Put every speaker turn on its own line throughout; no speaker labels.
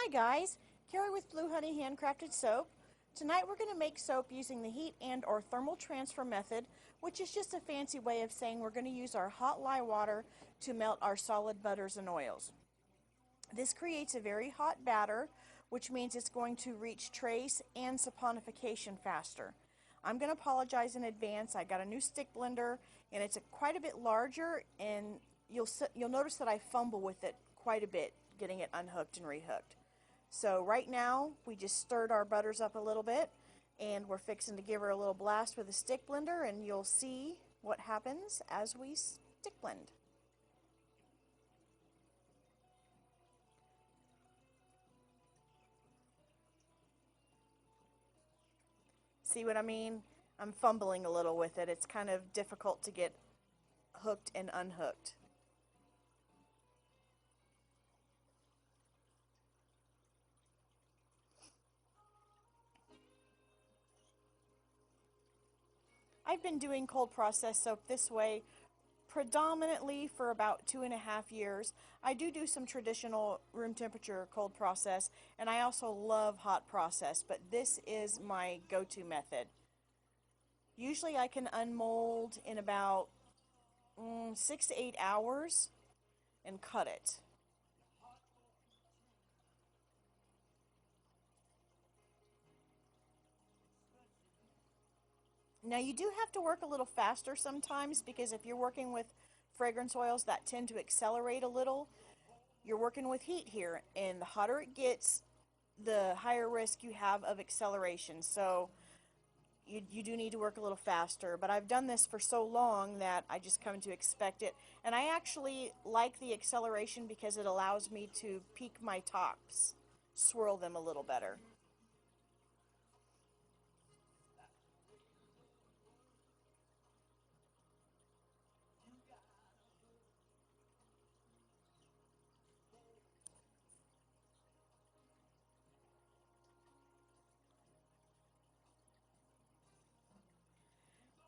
Hi guys, Carrie with Blue Honey Handcrafted Soap. Tonight we're going to make soap using the heat and or thermal transfer method, which is just a fancy way of saying we're going to use our hot lye water to melt our solid butters and oils. This creates a very hot batter, which means it's going to reach trace and saponification faster. I'm going to apologize in advance. I got a new stick blender and it's quite a bit larger, and you'll notice that I fumble with it quite a bit getting it unhooked and rehooked. So right now we just stirred our butters up a little bit and we're fixing to give her a little blast with a stick blender, and you'll see what happens as we stick blend. See what I mean? I'm fumbling a little with it. It's kind of difficult to get hooked and unhooked. I've been doing cold process soap this way predominantly for about 2.5 years. I do some traditional room temperature cold process, and I also love hot process, but this is my go-to method. Usually I can unmold in about 6 to 8 hours and cut it. Now you do have to work a little faster sometimes, because if you're working with fragrance oils that tend to accelerate a little, you're working with heat here, and the hotter it gets, the higher risk you have of acceleration. So you do need to work a little faster, but I've done this for so long that I just come to expect it. And I actually like the acceleration because it allows me to peak my tops, swirl them a little better.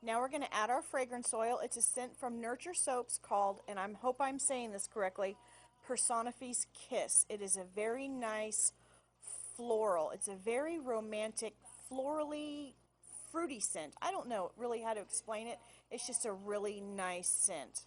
Now we're going to add our fragrance oil. It's a scent from Nurture Soaps called, and I hope I'm saying this correctly, Persephone's Kiss. It is a very nice floral. It's a very romantic, florally, fruity scent. I don't know really how to explain it. It's just a really nice scent.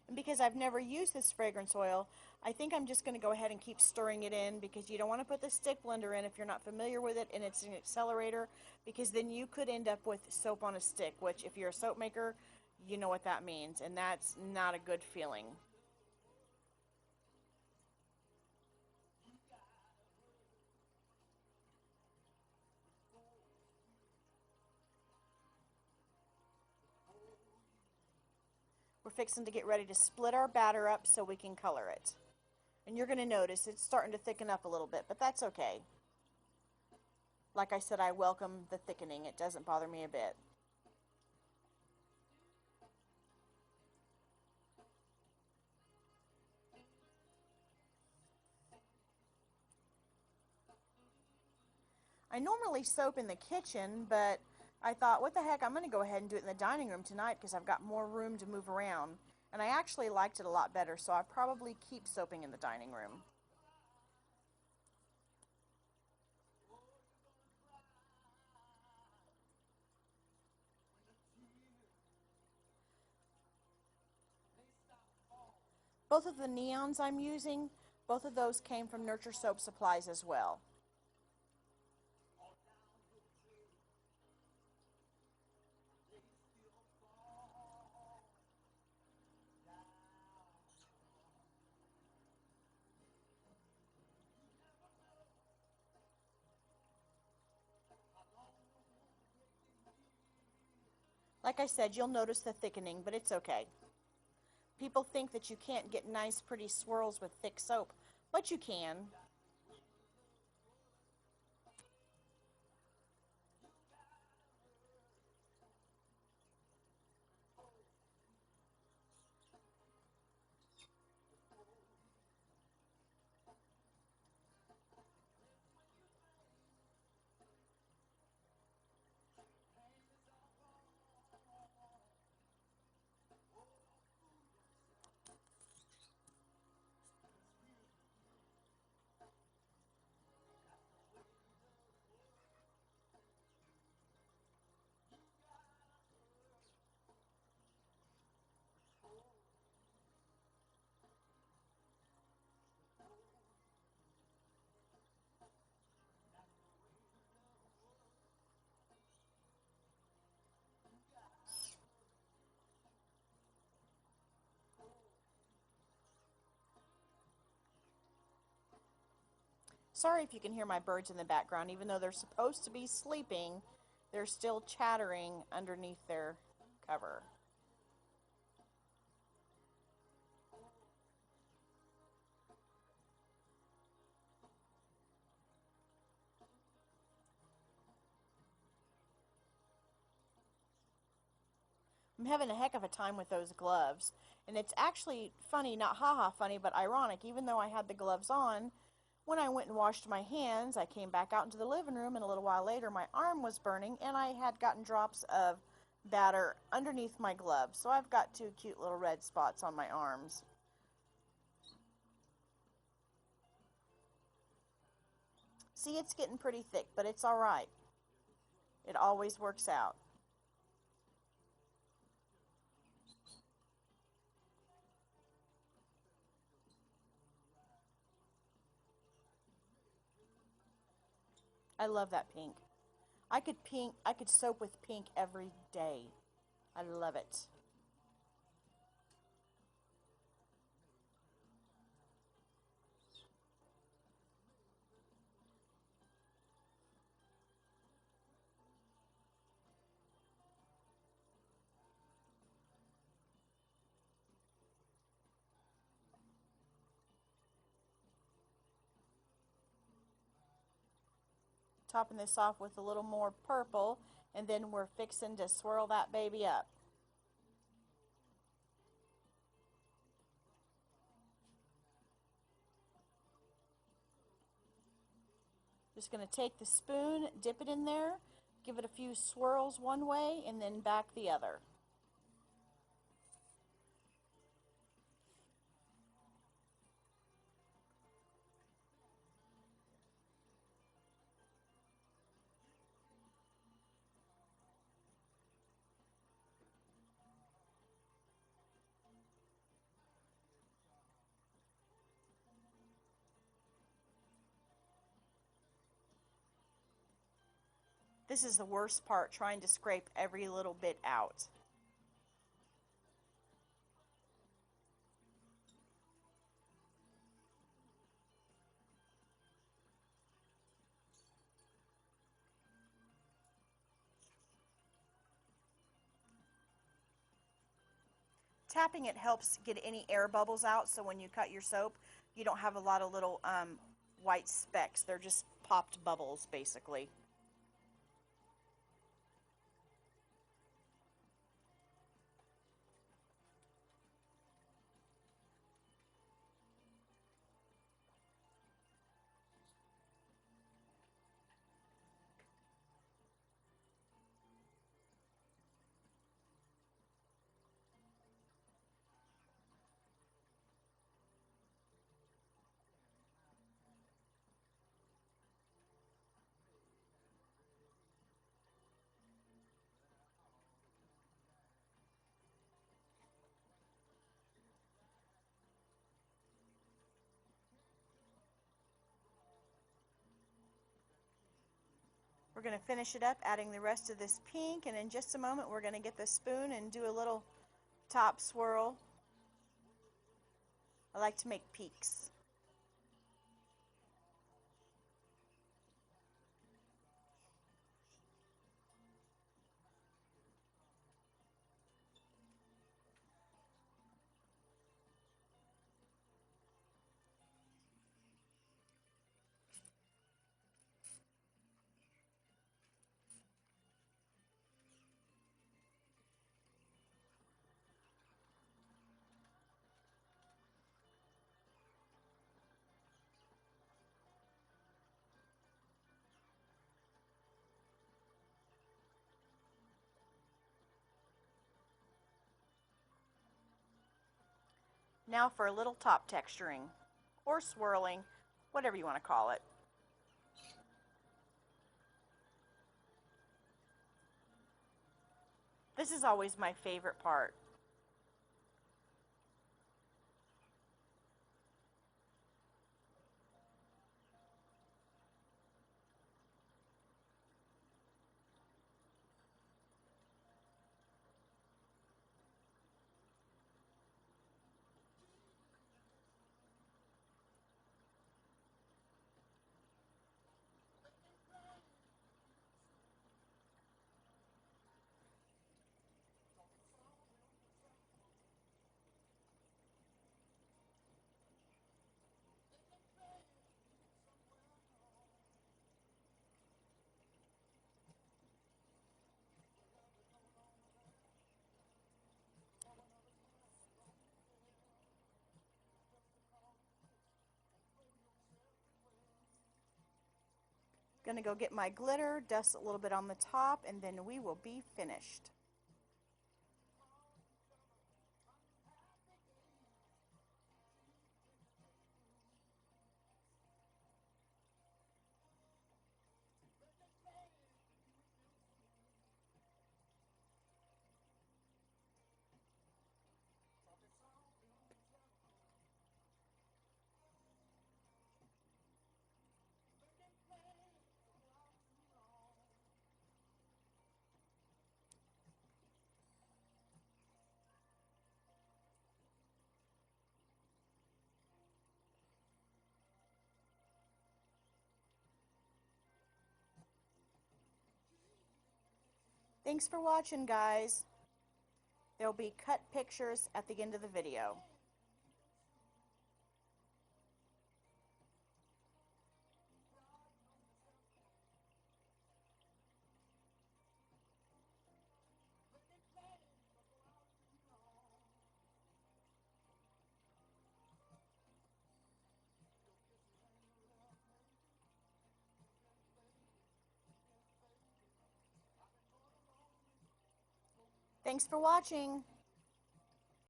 And because I've never used this fragrance oil, I think I'm just going to go ahead and keep stirring it in, because you don't want to put the stick blender in if you're not familiar with it and it's an accelerator, because then you could end up with soap on a stick, which if you're a soap maker, you know what that means, and that's not a good feeling. We're fixing to get ready to split our batter up so we can color it. And you're going to notice it's starting to thicken up a little bit, but that's okay. Like I said, I welcome the thickening. It doesn't bother me a bit. I normally soap in the kitchen, but I thought, what the heck, I'm going to go ahead and do it in the dining room tonight because I've got more room to move around. And I actually liked it a lot better, so I probably keep soaping in the dining room. Both of the neons I'm using, both of those came from Nurture Soap Supplies as well. Like I said, you'll notice the thickening, but it's okay. People think that you can't get nice, pretty swirls with thick soap, but you can. Sorry if you can hear my birds in the background. Even though they're supposed to be sleeping, they're still chattering underneath their cover. I'm having a heck of a time with those gloves. And it's actually funny, not haha funny, but ironic. Even though I had the gloves on, when I went and washed my hands, I came back out into the living room, and a little while later my arm was burning, and I had gotten drops of batter underneath my gloves. So I've got two cute little red spots on my arms. See, it's getting pretty thick, but it's all right. It always works out. I love that pink. I could soap with pink every day. I love it. Topping this off with a little more purple, and then we're fixing to swirl that baby up. Just going to take the spoon, dip it in there, give it a few swirls one way, and then back the other. This is the worst part, trying to scrape every little bit out. Tapping it helps get any air bubbles out, so when you cut your soap, you don't have a lot of little white specks. They're just popped bubbles, basically. We're going to finish it up, adding the rest of this pink, and in just a moment we're going to get the spoon and do a little top swirl. I like to make peaks. Now for a little top texturing, or swirling, whatever you want to call it. This is always my favorite part. Gonna go get my glitter, dust a little bit on the top, and then we will be finished. Thanks for watching, guys. There'll be cut pictures at the end of the video. Thanks for watching.